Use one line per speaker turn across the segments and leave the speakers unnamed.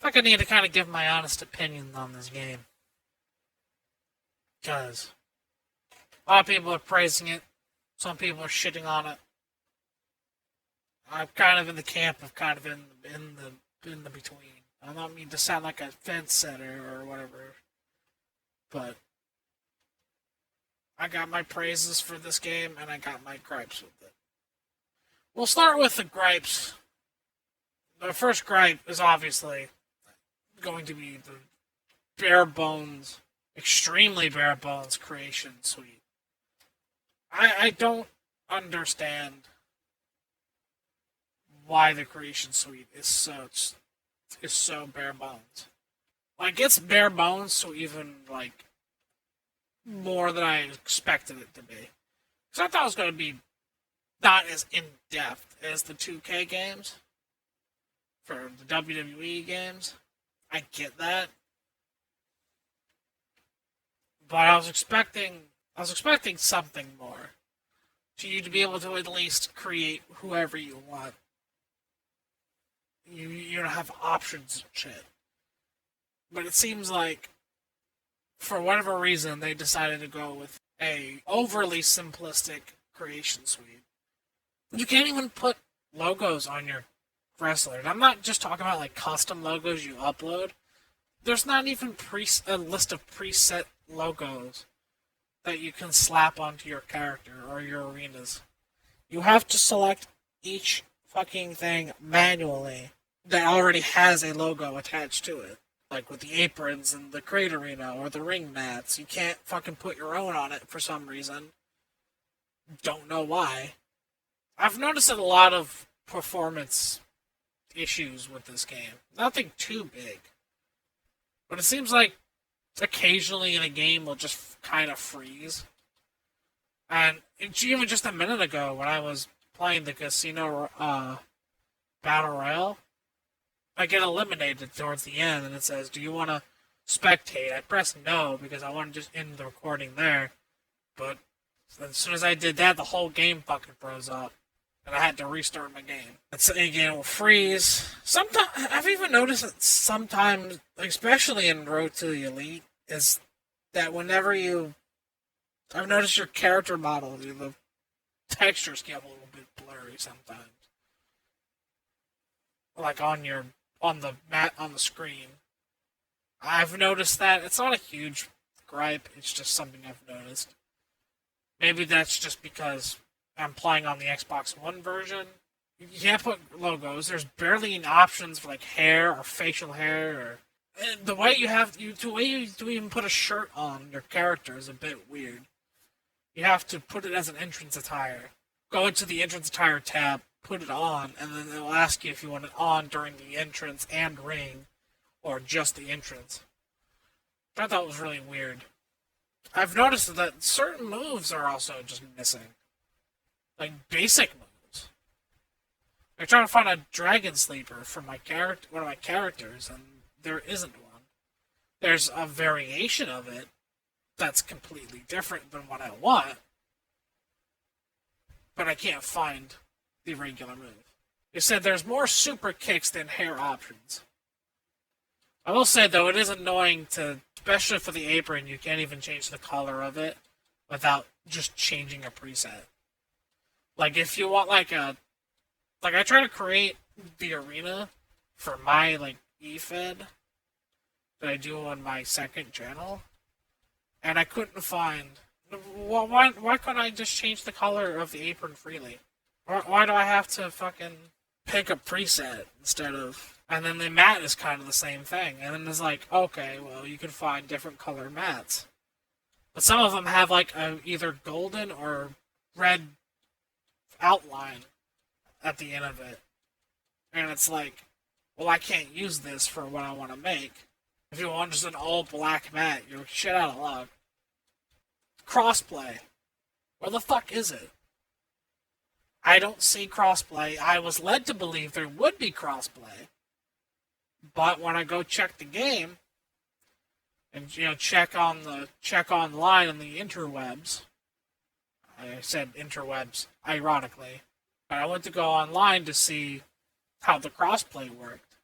like I need to kind of give my honest opinion on this game. Because a lot of people are praising it, some people are shitting on it. I'm kind of in the camp of kind of in the between. I don't mean to sound like a fence setter or whatever, but I got my praises for this game and I got my gripes with it. We'll start with the gripes. The first gripe is obviously going to be the bare bones, extremely bare bones creation suite. I don't understand why the creation suite is so bare bones. Like it's bare bones, so even like more than I expected it to be. Because I thought it was going to be not as in depth as the 2K games for the WWE games. I get that, but I was expecting something more. To you to be able to at least create whoever you want. You don't have options and shit. But it seems like for whatever reason they decided to go with a overly simplistic creation suite. You can't even put logos on your wrestler. And I'm not just talking about like custom logos you upload. There's not even a list of preset logos that you can slap onto your character or your arenas. You have to select each fucking thing manually that already has a logo attached to it. Like with the aprons and the crate arena or the ring mats. You can't fucking put your own on it for some reason. Don't know why. I've noticed a lot of performance issues with this game. Nothing too big. But it seems like occasionally in a game will just kind of freeze. And even just a minute ago when I was playing the casino battle royale, I get eliminated towards the end and it says, do you want to spectate? I press no because I want to just end the recording there. But as soon as I did that, the whole game fucking froze up. And I had to restart my game. And so again, it will freeze. Sometimes I've even noticed that sometimes, especially in Road to the Elite, is that whenever I've noticed your character model, the textures get a little bit blurry sometimes. Like on the screen. I've noticed that. It's not a huge gripe, it's just something I've noticed. Maybe that's just because I'm playing on the Xbox One version. You can't put logos. There's barely any options for like hair or facial hair or the way you even put a shirt on your character is a bit weird. You have to put it as an entrance attire. Go into the entrance attire tab, put it on, and then it'll ask you if you want it on during the entrance and ring, or just the entrance. I thought it was really weird. I've noticed that certain moves are also just missing. Like basic moves. I'm trying to find a dragon sleeper for one of my characters, and there isn't one. There's a variation of it that's completely different than what I want, but I can't find the regular move. It said there's more super kicks than hair options. I will say though, it is annoying especially for the apron, you can't even change the color of it without just changing a preset. Like if you want like I try to create the arena for my like eFed that I do on my second channel, and I couldn't find. Why couldn't I just change the color of the apron freely? Why do I have to fucking pick a preset instead of? And then the mat is kind of the same thing. And then it's like, okay, well, you can find different color mats. But some of them have like either golden or red outline at the end of it. And it's like, well, I can't use this for what I want to make. If you want just an all black mat, you're shit out of luck. Crossplay. Where the fuck is it? I don't see crossplay. I was led to believe there would be crossplay. But when I go check the game, and check online on the interwebs, I said interwebs ironically, but I went to go online to see how the crossplay worked,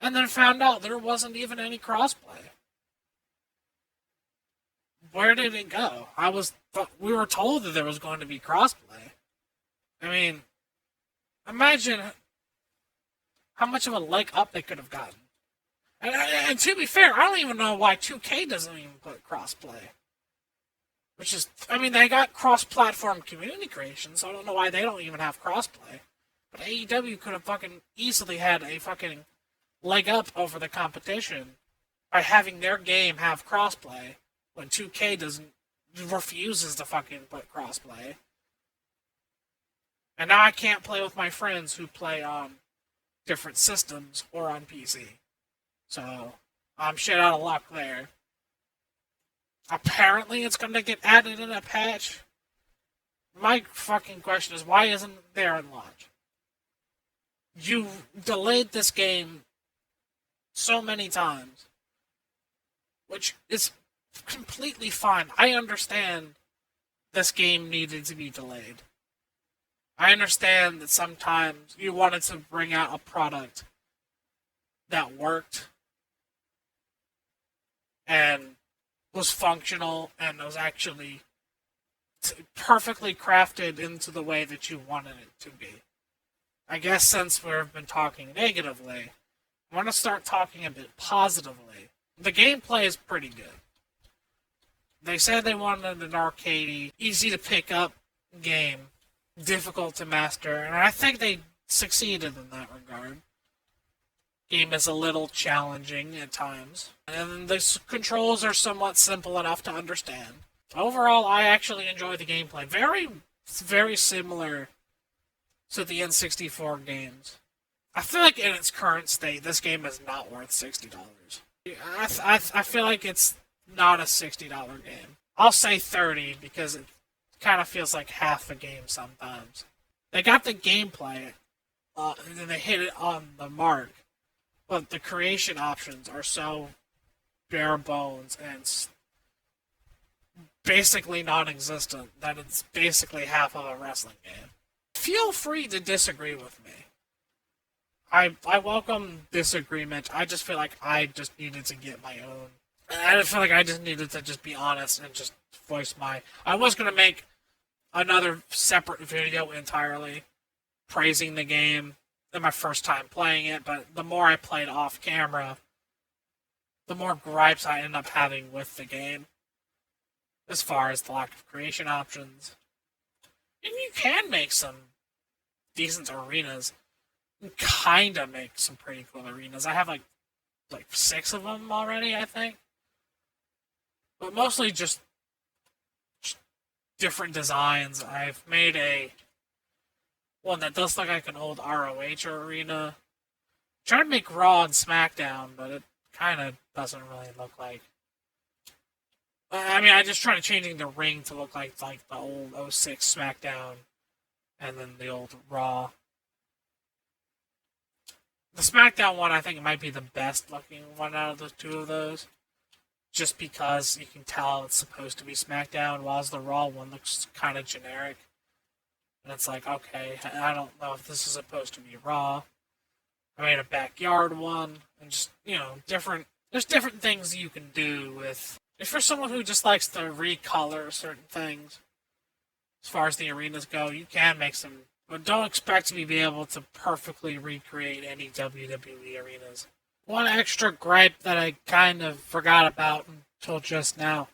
and then found out there wasn't even any crossplay. Where did it go? We were told that there was going to be crossplay. I mean, imagine how much of a leg up they could have gotten. And to be fair, I don't even know why 2K doesn't even put crossplay. Which is, I mean, they got cross-platform community creation, so I don't know why they don't even have crossplay. But AEW could have fucking easily had a fucking leg up over the competition by having their game have crossplay when 2K refuses to fucking put crossplay. And now I can't play with my friends who play on different systems or on PC. So, I'm shit out of luck there. Apparently it's going to get added in a patch. My fucking question is, why isn't it there in launch? You delayed this game so many times, which is completely fine. I understand this game needed to be delayed. I understand that sometimes you wanted to bring out a product that worked and was functional and was actually perfectly crafted into the way that you wanted it to be. I guess since we've been talking negatively, I want to start talking a bit positively. The gameplay is pretty good. They said they wanted an arcadey, easy to pick up game, difficult to master, and I think they succeeded in that regard. Game is a little challenging at times, and the controls are somewhat simple enough to understand. Overall, I actually enjoy the gameplay. Very, very similar to the N64 games. I feel like in its current state, this game is not worth $60. I feel like it's not a $60 game. I'll say $30 because it kind of feels like half a game sometimes. They got the gameplay, and they hit it on the mark. But the creation options are so bare bones and basically non-existent that it's basically half of a wrestling game. Feel free to disagree with me. I welcome disagreement. I just feel like I just needed to get my own. I feel like I just needed to just be honest and just voice my... I was going to make another separate video entirely praising the game than my first time playing it, but the more I played off camera, the more gripes I end up having with the game, as far as the lack of creation options. And you can make some decent arenas, and kinda make some pretty cool arenas. I have like 6 of them already, I think, but mostly just different designs. I've made one that does look like an old ROH arena. I'm trying to make Raw and SmackDown, but it kind of doesn't really look like. I mean, I just tried changing the ring to look like the old '06 SmackDown, and then the old Raw. The SmackDown one, I think, might be the best looking one out of the two of those, just because you can tell it's supposed to be SmackDown, while the Raw one looks kind of generic. And it's like, okay, I don't know if this is supposed to be Raw. I made a backyard one, and just, there's different things you can do with... If you're someone who just likes to recolor certain things, as far as the arenas go, you can make some... But don't expect me to be able to perfectly recreate any WWE arenas. One extra gripe that I kind of forgot about until just now.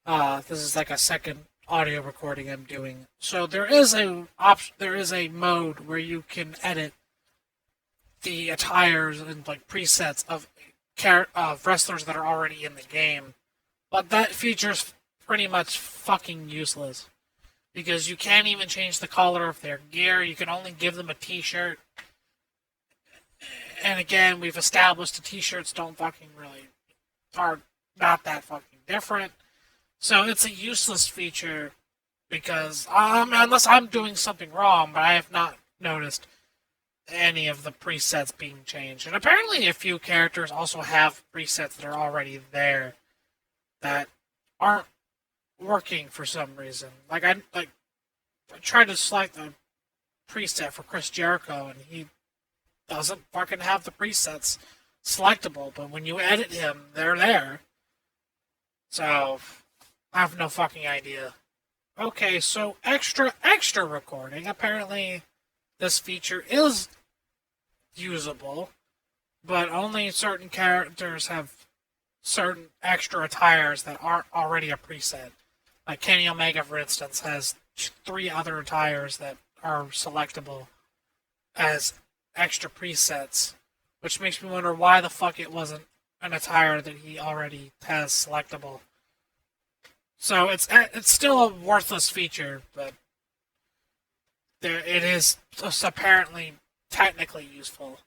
This is like a second audio recording I'm doing. So there is a mode where you can edit the attires and presets of wrestlers that are already in the game, but that feature's pretty much fucking useless because you can't even change the color of their gear. You can only give them a t-shirt, and again, we've established the t-shirts are not that fucking different. So it's a useless feature because, unless I'm doing something wrong, but I have not noticed any of the presets being changed. And apparently a few characters also have presets that are already there that aren't working for some reason. I tried to select the preset for Chris Jericho, and he doesn't fucking have the presets selectable, but when you edit him, they're there. So, I have no fucking idea. Okay, so extra recording. Apparently, this feature is usable, but only certain characters have certain extra attires that aren't already a preset. Like Kenny Omega, for instance, has 3 other attires that are selectable as extra presets, which makes me wonder why the fuck it wasn't an attire that he already has selectable. So it's still a worthless feature, but it is apparently technically useful.